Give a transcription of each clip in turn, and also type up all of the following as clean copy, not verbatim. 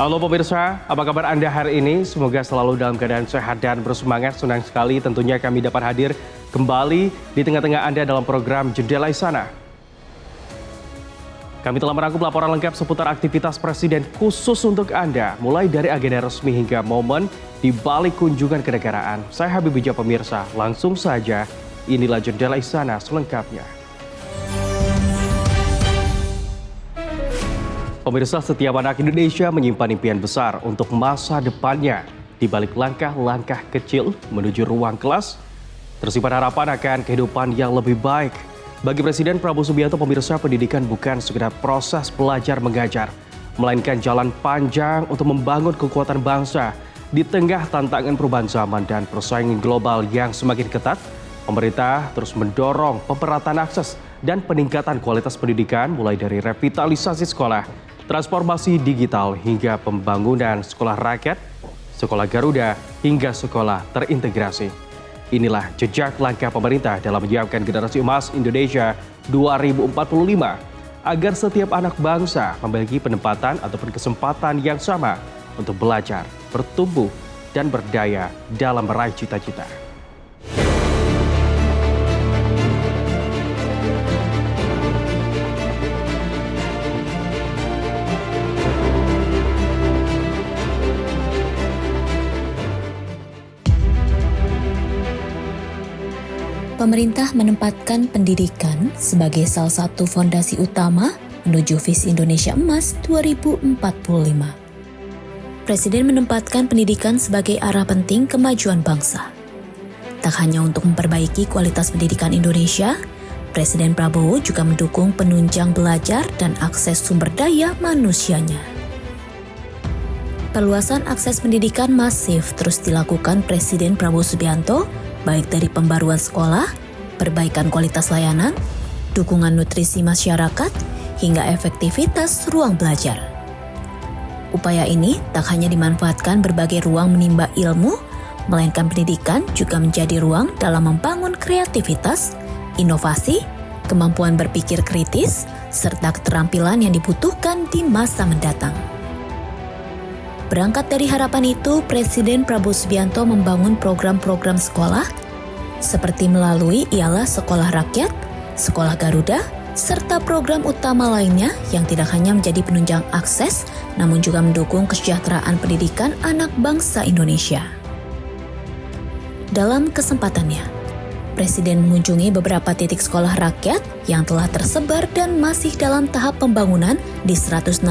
Halo pemirsa, apa kabar Anda hari ini? Semoga selalu dalam keadaan sehat dan bersemangat. Senang sekali tentunya kami dapat hadir kembali di tengah-tengah Anda dalam program Jendela Istana. Kami telah merangkum laporan lengkap seputar aktivitas Presiden khusus untuk Anda, mulai dari agenda resmi hingga momen di balik kunjungan kenegaraan. Saya Habib Wijaya pemirsa, langsung saja inilah Jendela Istana selengkapnya. Pemirsa, setiap anak Indonesia menyimpan impian besar untuk masa depannya. Di balik langkah-langkah kecil menuju ruang kelas, tersimpan harapan akan kehidupan yang lebih baik. Bagi Presiden Prabowo Subianto, pemirsa, pendidikan bukan sekedar proses belajar mengajar, melainkan jalan panjang untuk membangun kekuatan bangsa. Di tengah tantangan perubahan zaman dan persaingan global yang semakin ketat, pemerintah terus mendorong pemerataan akses dan peningkatan kualitas pendidikan, mulai dari revitalisasi sekolah, transformasi digital hingga pembangunan sekolah rakyat, sekolah Garuda hingga sekolah terintegrasi. Inilah jejak langkah pemerintah dalam menyiapkan generasi emas Indonesia 2045 agar setiap anak bangsa memiliki penempatan ataupun kesempatan yang sama untuk belajar, bertumbuh, dan berdaya dalam meraih cita-cita. Pemerintah menempatkan pendidikan sebagai salah satu fondasi utama menuju visi Indonesia Emas 2045. Presiden menempatkan pendidikan sebagai arah penting kemajuan bangsa. Tak hanya untuk memperbaiki kualitas pendidikan Indonesia, Presiden Prabowo juga mendukung penunjang belajar dan akses sumber daya manusianya. Perluasan akses pendidikan masif terus dilakukan Presiden Prabowo Subianto, baik dari pembaruan sekolah, perbaikan kualitas layanan, dukungan nutrisi masyarakat, hingga efektivitas ruang belajar. Upaya ini tak hanya dimanfaatkan berbagai ruang menimba ilmu, melainkan pendidikan juga menjadi ruang dalam membangun kreativitas, inovasi, kemampuan berpikir kritis, serta keterampilan yang dibutuhkan di masa mendatang. Berangkat dari harapan itu, Presiden Prabowo Subianto membangun program-program sekolah seperti melalui ialah Sekolah Rakyat, Sekolah Garuda, serta program utama lainnya yang tidak hanya menjadi penunjang akses, namun juga mendukung kesejahteraan pendidikan anak bangsa Indonesia. Dalam kesempatannya, Presiden mengunjungi beberapa titik sekolah rakyat yang telah tersebar dan masih dalam tahap pembangunan di 166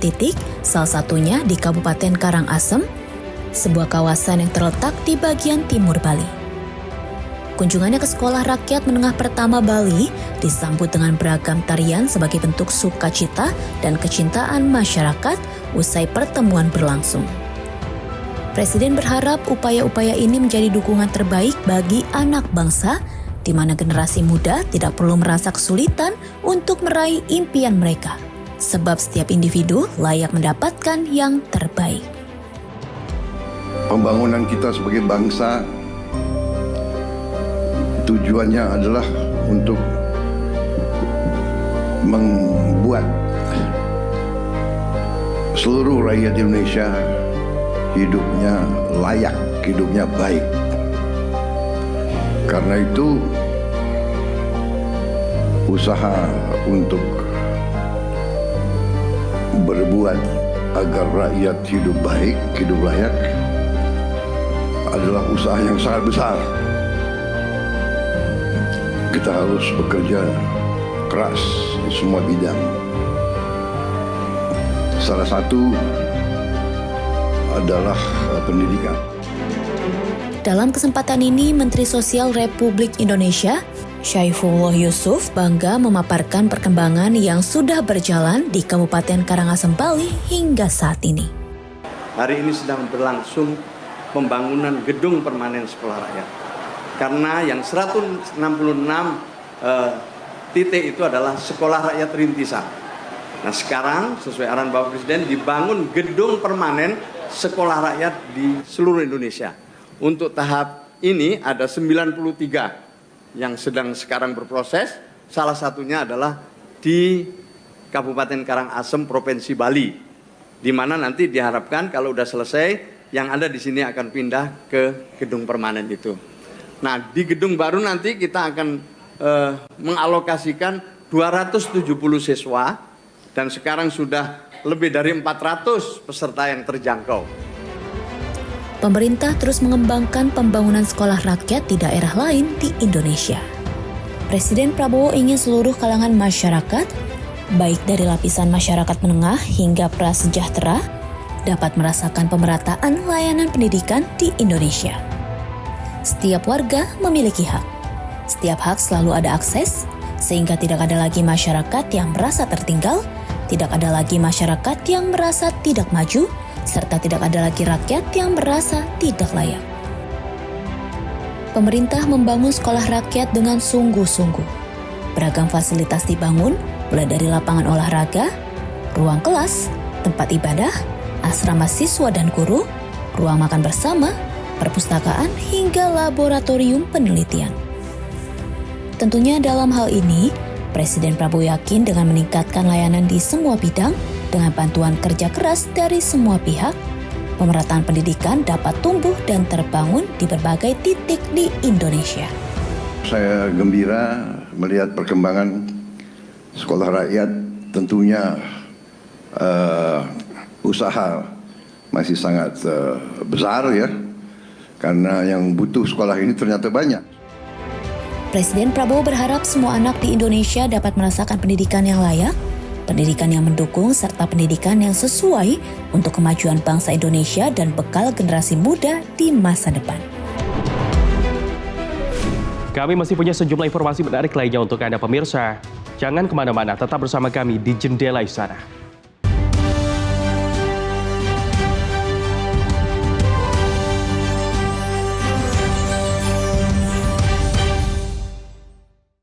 titik, salah satunya di Kabupaten Karangasem, sebuah kawasan yang terletak di bagian timur Bali. Kunjungannya ke Sekolah Rakyat Menengah Pertama Bali disambut dengan beragam tarian sebagai bentuk sukacita dan kecintaan masyarakat usai pertemuan berlangsung. Presiden berharap upaya-upaya ini menjadi dukungan terbaik bagi anak bangsa, di mana generasi muda tidak perlu merasa kesulitan untuk meraih impian mereka, sebab setiap individu layak mendapatkan yang terbaik. Pembangunan kita sebagai bangsa tujuannya adalah untuk membuat seluruh rakyat Indonesia hidupnya layak, hidupnya baik. Karena itu, usaha untuk berbuat agar rakyat hidup baik, hidup layak adalah usaha yang sangat besar. Kita harus bekerja keras di semua bidang. Salah satu adalah pendidikan. Dalam kesempatan ini, Menteri Sosial Republik Indonesia, Syaifullah Yusuf, bangga memaparkan perkembangan yang sudah berjalan di Kabupaten Karangasem, Bali hingga saat ini. Hari ini sedang berlangsung pembangunan gedung permanen sekolah rakyat. Karena yang 166 titik itu adalah sekolah rakyat rintisan. Nah sekarang sesuai arahan Bapak Presiden dibangun gedung permanen sekolah rakyat di seluruh Indonesia. Untuk tahap ini ada 93 yang sedang sekarang berproses. Salah satunya adalah di Kabupaten Karangasem, Provinsi Bali. di mana nanti diharapkan kalau udah selesai, yang ada di sini akan pindah ke gedung permanen itu. Nah, di gedung baru nanti kita akan mengalokasikan 270 siswa dan sekarang sudah lebih dari 400 peserta yang terjangkau. Pemerintah terus mengembangkan pembangunan sekolah rakyat di daerah lain di Indonesia. Presiden Prabowo ingin seluruh kalangan masyarakat, baik dari lapisan masyarakat menengah hingga prasejahtera, dapat merasakan pemerataan layanan pendidikan di Indonesia. Setiap warga memiliki hak. Setiap hak selalu ada akses, sehingga tidak ada lagi masyarakat yang merasa tertinggal, tidak ada lagi masyarakat yang merasa tidak maju, serta tidak ada lagi rakyat yang merasa tidak layak. Pemerintah membangun sekolah rakyat dengan sungguh-sungguh. Beragam fasilitas dibangun, mulai dari lapangan olahraga, ruang kelas, tempat ibadah, asrama siswa dan guru, ruang makan bersama, perpustakaan, hingga laboratorium penelitian. Tentunya dalam hal ini, Presiden Prabowo yakin dengan meningkatkan layanan di semua bidang, dengan bantuan kerja keras dari semua pihak, pemerataan pendidikan dapat tumbuh dan terbangun di berbagai titik di Indonesia. Saya gembira melihat perkembangan sekolah rakyat. Tentunya usaha masih sangat besar ya, karena yang butuh sekolah ini ternyata banyak. Presiden Prabowo berharap semua anak di Indonesia dapat merasakan pendidikan yang layak, pendidikan yang mendukung, serta pendidikan yang sesuai untuk kemajuan bangsa Indonesia dan bekal generasi muda di masa depan. Kami masih punya sejumlah informasi menarik lainnya untuk Anda pemirsa. Jangan kemana-mana, tetap bersama kami di Jendela Istana.